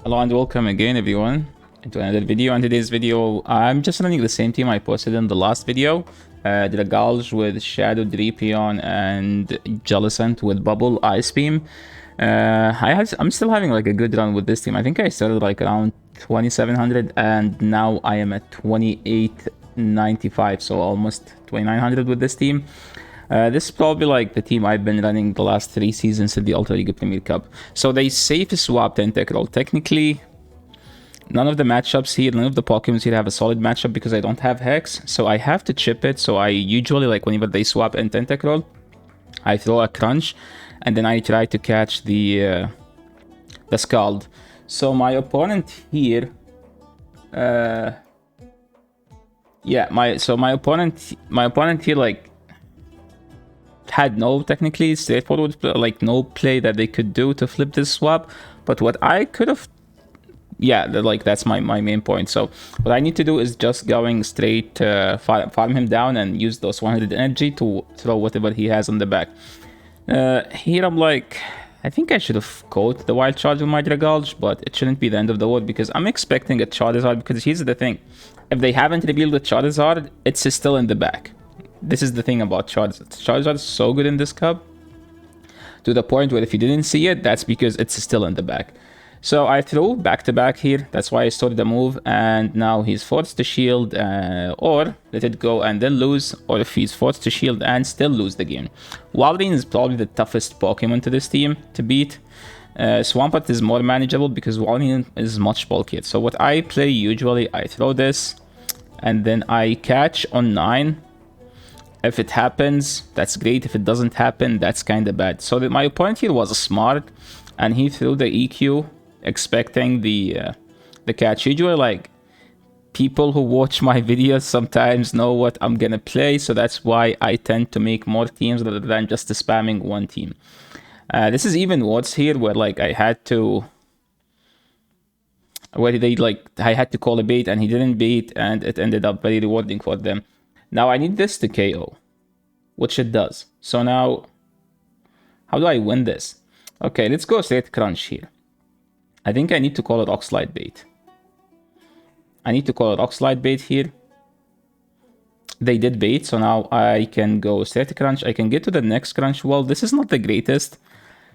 Hello and welcome again everyone into another video. In today's video, I'm just running the same team I posted in the last video. Dragapult with Shadow, Drapion, and Jellicent with Bubble, Ice Beam. I'm still having like a good run with this team. I think I started like around 2700 and now I am at 2895, so almost 2900 with this team. This is probably like the team I've been running the last 3 seasons in the Ultra League Premier Cup. So they safe swapped Tentacruel. Technically, none of the matchups here, none of the Pokemons here have a solid matchup because I don't have Hex. So I have to chip it. So I usually, like whenever they swap in Tentacruel, I throw a Crunch and then I try to catch the Scald. So my opponent here... my opponent here like had no technically straightforward like no play that they could do to flip this swap, but what I could have, like that's my main point. So what I need to do is just going straight farm him down and use those 100 energy to throw whatever he has on the back. Here I'm like, I think I should have caught the Wild Charge with my Dragapult, but it shouldn't be the end of the world because I'm expecting a Charizard. Because here's the thing, if they haven't revealed the Charizard, it's still in the back. This is the thing about Charizard. Charizard is so good in this cup, to the point where if you didn't see it, that's because it's still in the back. So I threw back-to-back here. That's why I started the move, and now he's forced to shield or let it go and then lose, or if he's forced to shield and still lose the game. Walrein is probably the toughest Pokemon to this team to beat. Swampert is more manageable because Walrein is much bulkier. So what I play usually, I throw this, and then I catch on 9. If it happens, that's great. If it doesn't happen, that's kind of bad. So my opponent here was smart, and he threw the EQ, expecting the catch. Usually, like, people who watch my videos sometimes know what I'm gonna play, so that's why I tend to make more teams rather than just spamming one team. This is even worse here, where like I had to call a bait and he didn't bait, and it ended up very rewarding for them. Now I need this to KO, which it does. So now, how do I win this? Okay, let's go straight Crunch here. I think I need to call a Rock Slide bait. Here. They did bait, so now I can go straight Crunch. I can get to the next Crunch. Well, this is not the greatest,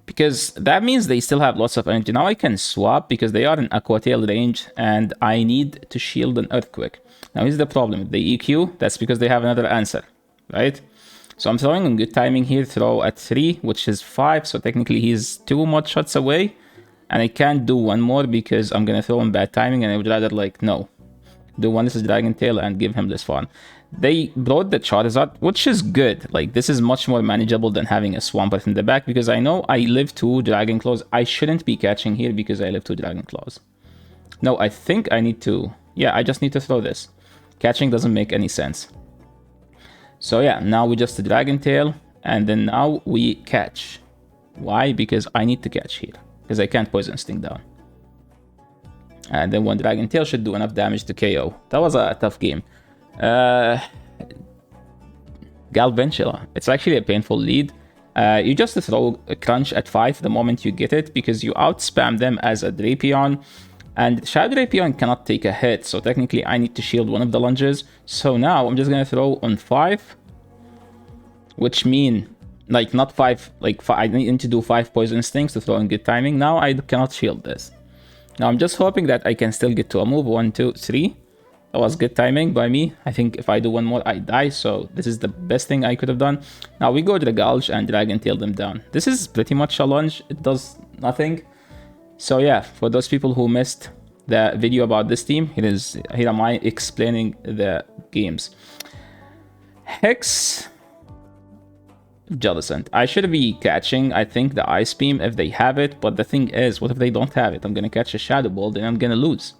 because that means they still have lots of energy. Now I can swap because they are in Aqua Tail range, and I need to shield an Earthquake. Now here's the problem, the EQ, that's because they have another answer, right? So I'm throwing in good timing here, throw at 3, which is 5, so technically he's 2 mod shots away, and I can't do one more because I'm gonna throw in bad timing, and I would rather like, no, do one, this is Dragon Tail, and give him this farm. They brought the Charizard, which is good. Like, this is much more manageable than having a Swampert in the back, because I know I live 2 Dragon Claws. I shouldn't be catching here because I live 2 Dragon Claws. No, I think I need to... Yeah, I just need to throw this. Catching doesn't make any sense. So yeah, now we just Dragon Tail, and then now we catch. Why? Because I need to catch here, because I can't Poison Sting down. And then one Dragon Tail should do enough damage to KO. That was a tough game. Galvantula. It's actually a painful lead. You just throw a Crunch at 5 the moment you get it, because you outspam them as a Drapion. And Shadow Drapion cannot take a hit, so technically I need to shield one of the lunges. So now I'm just gonna throw on 5, which mean like not 5, like I need to do 5 Poison Stings to throw in good timing. Now I cannot shield this. Now I'm just hoping that I can still get to a move. 1, 2, 3. That was good timing by me. I think if I do one more, I die, so this is the best thing I could have done. Now we go to the Gulch and Dragon Tail them down. This is pretty much a lunge. It does nothing. So yeah, for those people who missed the video about this team, here am I explaining the games. Hex, Jellicent. I should be catching, I think, the Ice Beam if they have it, but the thing is, what if they don't have it? I'm gonna catch a Shadow Ball, then I'm gonna lose.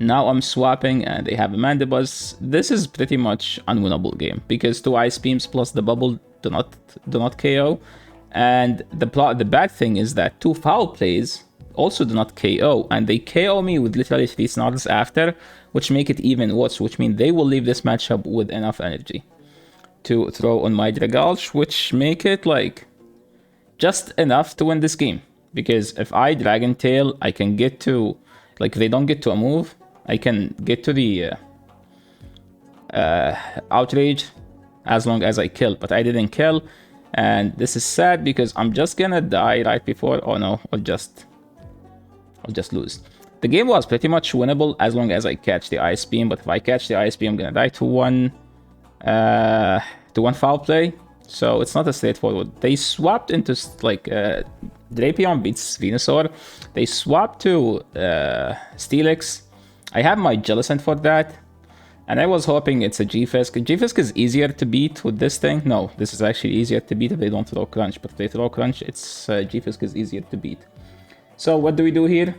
Now I'm swapping and they have a Mandibuzz. This is pretty much unwinnable game because 2 Ice Beams plus the bubble do not KO. And the bad thing is that 2 foul plays also do not KO, and they KO me with literally 3 Snarls after, which make it even worse, which means they will leave this matchup with enough energy to throw on my Dragapult, which make it like just enough to win this game. because if I Dragon Tail, I can get to, like, if they don't get to a move, I can get to the Outrage as long as I kill, but I didn't kill, and this is sad because I'm just gonna die right before. Oh no, I'll just lose. The game was pretty much winnable as long as I catch the Ice Beam, but if I catch the Ice Beam, I'm gonna die to one foul play. So it's not a straightforward. They swapped into like Drapion beats Venusaur. They swapped to Steelix. I have my Jellicent for that. And I was hoping it's a G-Fisk. G-Fisk is easier to beat with this thing. No, this is actually easier to beat if they don't throw Crunch. But if they throw Crunch, it's G-Fisk is easier to beat. So what do we do here?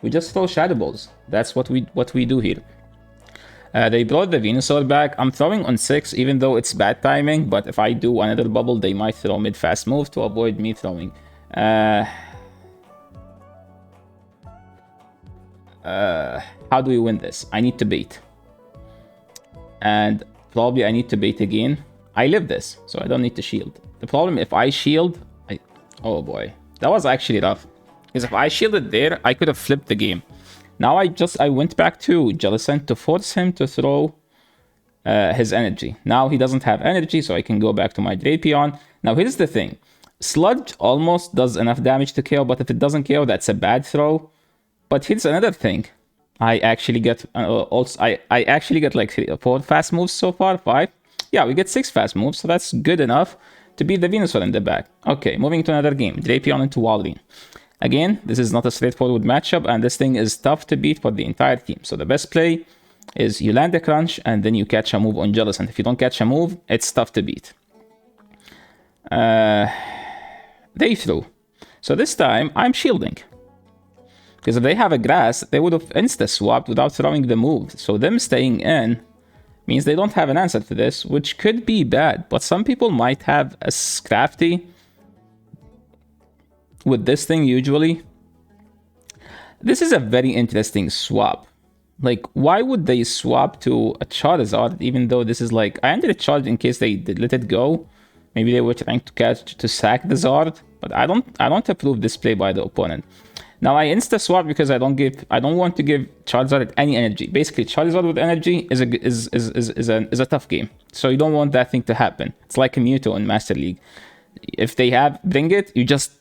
We just throw Shadow Balls. That's what we do here. They brought the Venusaur back. I'm throwing on 6, even though it's bad timing. But if I do another bubble, they might throw mid-fast move to avoid me throwing. How do we win this? I need to bait. And probably I need to bait again. I live this, so I don't need to shield. The problem, if I shield... Oh boy. That was actually rough. Because if I shielded there, I could have flipped the game. Now I went back to Jellicent to force him to throw his energy. Now he doesn't have energy, so I can go back to my Drapion. Now here's the thing. Sludge almost does enough damage to KO, but if it doesn't KO, that's a bad throw. But here's another thing. I actually get I actually get like 4 fast moves so far, 5. Yeah, we get 6 fast moves, so that's good enough to beat the Venusaur in the back. Okay, moving to another game. Drapion into Walrein. Again, this is not a straightforward matchup, and this thing is tough to beat for the entire team. So the best play is you land a Crunch, and then you catch a move on Jellicent. If you don't catch a move, it's tough to beat. They threw. So this time, I'm shielding. Because if they have a Grass, they would have insta-swapped without throwing the move. So them staying in means they don't have an answer to this, which could be bad. But some people might have a Scrafty with this thing usually. This is a very interesting swap. Like, why would they swap to a Charizard even though this is like... I ended a charge in case they did let it go. Maybe they were trying to sack the Zard. But I don't approve this play by the opponent. Now I insta swap because I don't want to give Charizard any energy. Basically, Charizard with energy is a tough game. So you don't want that thing to happen. It's like a Mewtwo in Master League. If they bring it, you just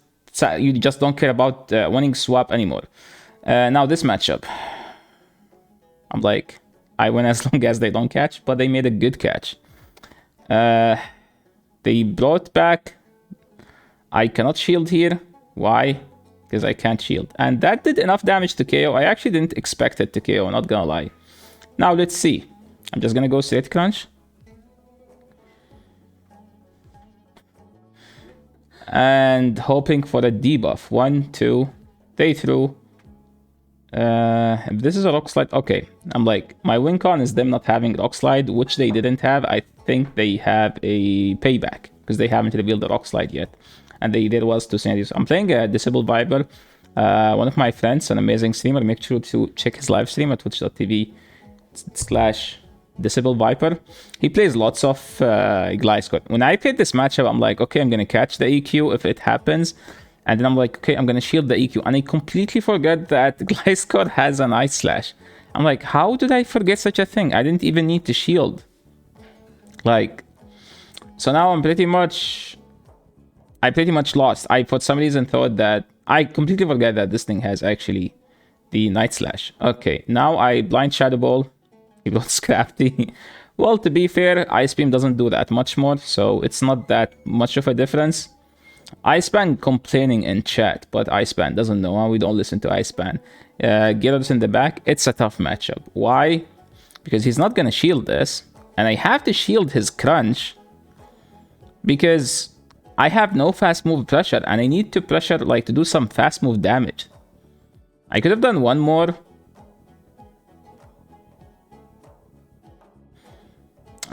don't care about winning swap anymore. Now this matchup, I'm like, I win as long as they don't catch, but they made a good catch. They brought back. I cannot shield here. Why? Because I can't shield. And that did enough damage to KO. I actually didn't expect it to KO, not gonna lie. Now let's see. I'm just gonna go straight Crunch. And hoping for a debuff. 1, 2. They threw. If this is a Rock Slide, okay. I'm like, my win con is them not having Rock Slide, which they didn't have. I think they have a payback because they haven't revealed the Rock Slide yet. And there was 2 scenarios. I'm playing a Disabled Viper. One of my friends, an amazing streamer. Make sure to check his live stream at twitch.tv/Disabled Viper. He plays lots of Gliscor. When I played this matchup, I'm like, okay, I'm going to catch the EQ if it happens. And then I'm like, okay, I'm going to shield the EQ. And I completely forgot that Gliscor has an Ice Slash. I'm like, how did I forget such a thing? I didn't even need to shield. Like, so now I'm pretty much lost. I for some reason thought that I completely forgot that this thing has actually the Night Slash. Okay, now I blind Shadow Ball. He brought Scrafty. Well, to be fair, Ice Beam doesn't do that much more, so it's not that much of a difference. Icepan complaining in chat, but Icepan doesn't know. We don't listen to Icepan. Gyarados in the back. It's a tough matchup. Why? Because he's not gonna shield this, and I have to shield his Crunch because I have no fast move pressure, and I need to pressure, like, to do some fast move damage. I could have done one more.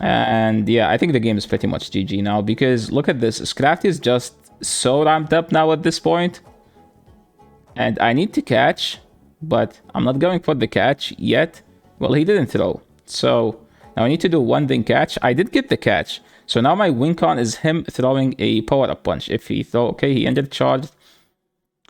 And yeah, I think the game is pretty much GG now, because look at this. Scrafty is just so ramped up now at this point. And I need to catch, but I'm not going for the catch yet. Well, he didn't throw. So now I need to do one thing catch. I did get the catch. So now my win con is him throwing a power-up punch. If he throw, okay, he ended charged.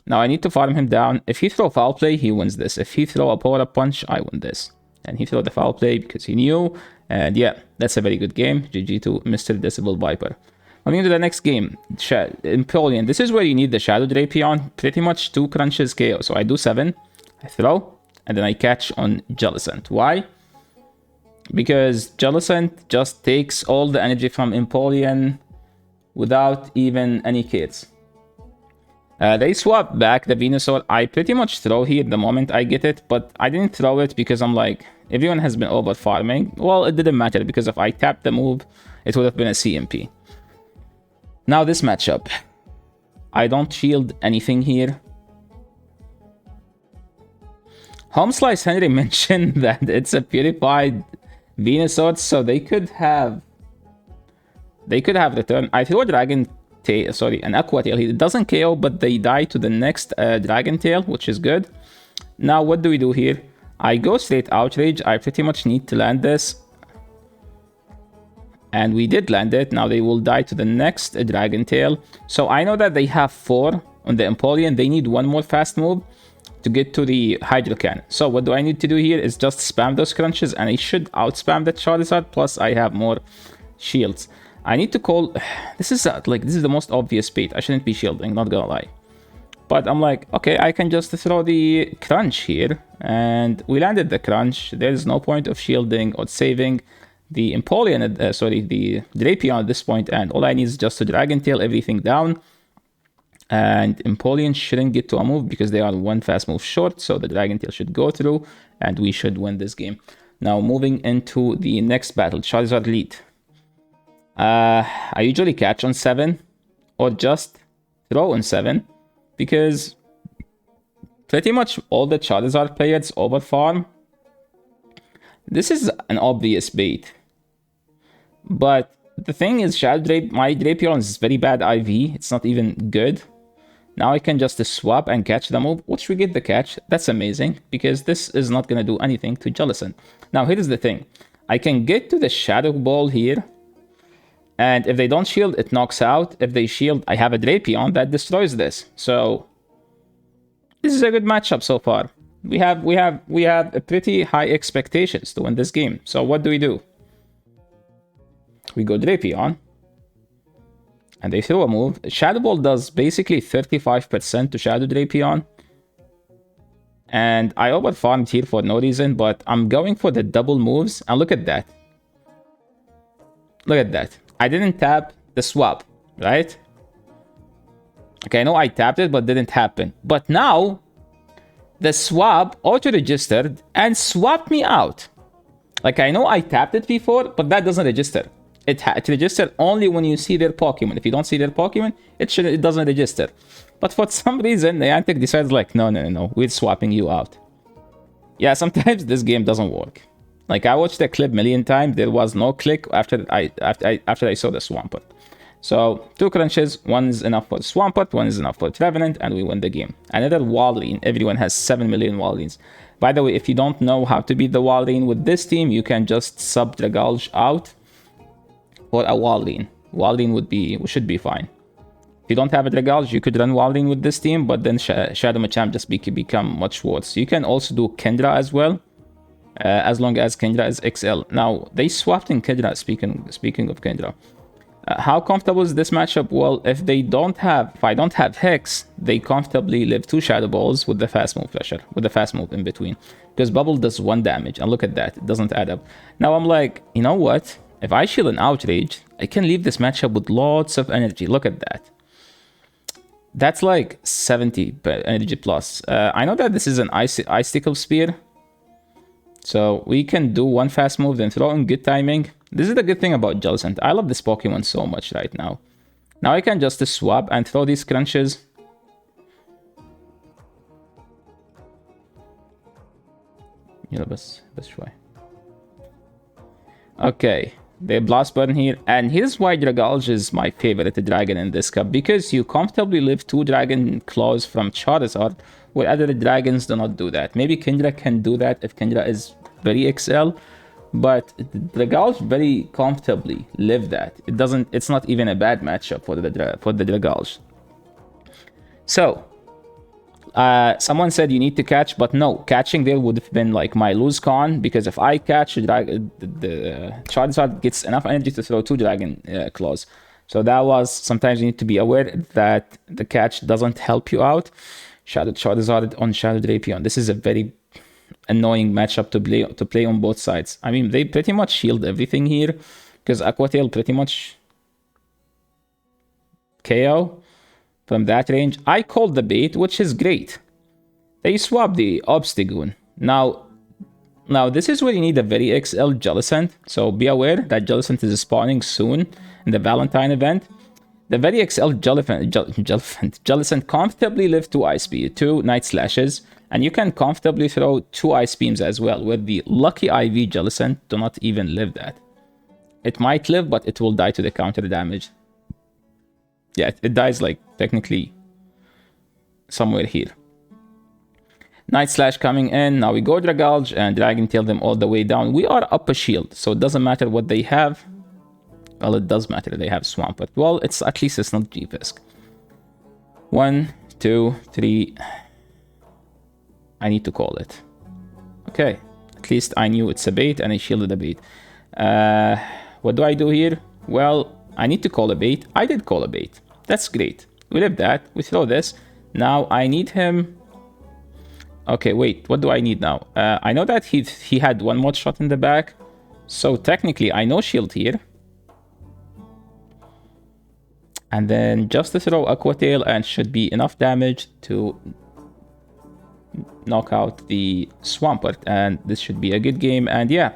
Now I need to farm him down. If he throw foul play, he wins this. If he throw a power-up punch, I win this. And he throw the foul play because he knew. And yeah, that's a very good game. GG to Mr. Decibel Viper. Moving into the next game, Empoleon. This is where you need the Shadow Drapion. Pretty much 2 crunches KO. So I do 7, I throw, and then I catch on Jellicent. Why? Because Jellicent just takes all the energy from Empoleon without even any kits. They swap back the Venusaur. I pretty much throw here the moment I get it, but I didn't throw it because I'm like, everyone has been over farming. Well, it didn't matter because if I tapped the move, it would have been a CMP. Now this matchup. I don't shield anything here. Home Slice Henry mentioned that it's a purified Venusaur, so they could have return. I threw a Dragon Tail, sorry, an Aqua Tail. It doesn't KO, but they die to the next Dragon Tail, which is good. Now what do we do here? I go straight Outrage. I pretty much need to land this. And we did land it. Now they will die to the next Dragon Tail. So I know that they have 4 on the Empoleon. They need 1 more fast move to get to the Hydro Cannon. So what do I need to do here is just spam those crunches, and I should outspam the Charizard, plus I have more shields. I need to call... This is the most obvious bait. I shouldn't be shielding, not gonna lie. But I'm like, okay, I can just throw the crunch here, and we landed the crunch. There's no point of shielding or saving the Empoleon, the Drapion at this point, and all I need is just to Dragon Tail everything down. And Empoleon shouldn't get to a move because they are 1 fast move short, so the Dragon Tail should go through, and we should win this game. Now, moving into the next battle, Charizard lead. I usually catch on 7, or just throw on 7, because pretty much all the Charizard players over farm. This is an obvious bait. But the thing is, my Drapion is very bad IV. It's not even good. Now I can just swap and catch the move, which we get the catch. That's amazing, because this is not going to do anything to Jellicent. Now, here's the thing. I can get to the Shadow Ball here, and if they don't shield, it knocks out. If they shield, I have a Drapion that destroys this. So, this is a good matchup so far. We have a pretty high expectations to win this game. So, what do? We go Drapion. And they throw a move. Shadow Ball does basically 35% to Shadow Drapion. And I overfarmed here for no reason, but I'm going for the double moves. And look at that. Look at that. I didn't tap the swap, right? Okay, I know I tapped it, but didn't happen. But now, the swap auto-registered and swapped me out. Like, I know I tapped it before, but that doesn't register. It registers only when you see their Pokemon. If you don't see their Pokemon, it doesn't register. But for some reason, Niantic decides like, no, we're swapping you out. Yeah, sometimes this game doesn't work. Like, I watched the clip a million times. There was no click after I saw the Swampert. So, 2 crunches. 1 is enough for Swampert, 1 is enough for Trevenant, and we win the game. Another Walrein. Everyone has 7 million Walreins. By the way, if you don't know how to beat the Walrein with this team, you can just sub Dragapult out for a Walrein. Walrein should be fine. If you don't have a Dragapult, you could run Walrein with this team, but then Shadow Machamp just become much worse. You can also do Kendra as well, as long as Kendra is XL. Now, they swapped in Kendra, speaking of Kendra. How comfortable is this matchup? Well, if I don't have Hex, they comfortably live 2 Shadow Balls with the fast move pressure, with the fast move in between. Because Bubble does 1 damage, and look at that, it doesn't add up. Now I'm like, you know what? If I shield an Outrage, I can leave this matchup with lots of energy. Look at that. That's like 70 energy plus. I know that this is an Icicle Spear. So we can do 1 fast move, then throw in good timing. This is the good thing about Jellicent. I love this Pokemon so much right now. Now I can just swap and throw these crunches. Yeah, best try. Okay. The Blast Burn here, and here's why Dragapult is my favorite dragon in this cup, because you comfortably live 2 Dragon Claws from Charizard, where other dragons do not do that. Maybe Kendra can do that if Kendra is very XL, but Dragapult very comfortably live that. It's not even a bad matchup for the Dragapult. So, Someone said you need to catch, but no, catching there would have been like my lose con, because if I catch, the Charizard gets enough energy to throw 2 Dragon Claws. So that was, sometimes you need to be aware that the catch doesn't help you out. Shadow Charizard on Shadow Drapion. This is a very annoying matchup to play on both sides. I mean, they pretty much shield everything here, because Aqua Tail pretty much KO from that range. I called the bait, which is great. They swap the Obstagoon. Now this is where you need a very XL Jellicent, so be aware that Jellicent is spawning soon in the Valentine event. The very XL Jellicent comfortably live 2 Ice Beam, 2 Night Slashes, and you can comfortably throw 2 Ice Beams as well, where the Lucky IV Jellicent do not even live that. It might live, but it will die to the counter damage. Yeah, it dies like technically somewhere here. Night Slash coming in. Now we go Dragulge and Dragon Tail them all the way down. We are up a shield, so it doesn't matter what they have. Well, it does matter. They have Swampert. Well, at least it's not G-Fisk. 1, 2, 3. I need to call it. Okay. At least I knew it's a bait and I shielded a bait. What do I do here? Well, I need to call a bait. I did call a bait. That's great. We live that. We throw this. Now I need him. Okay, wait. What do I need now? I know that he had 1 more shot in the back. So technically, I know shield here. And then just to throw Aqua Tail, and should be enough damage to knock out the Swampert. And this should be a good game. And yeah,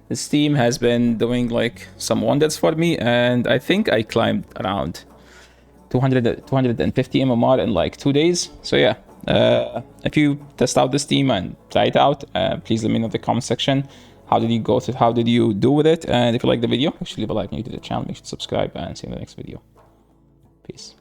this team has been doing like some wonders for me. And I think I climbed around 250 MMR in like 2 days. So yeah, if you test out this team and try it out, please let me know in the comment section. How did you go through? How did you do with it? And if you like the video, actually leave a like, new to the channel, make sure to subscribe, and see you in the next video. Peace.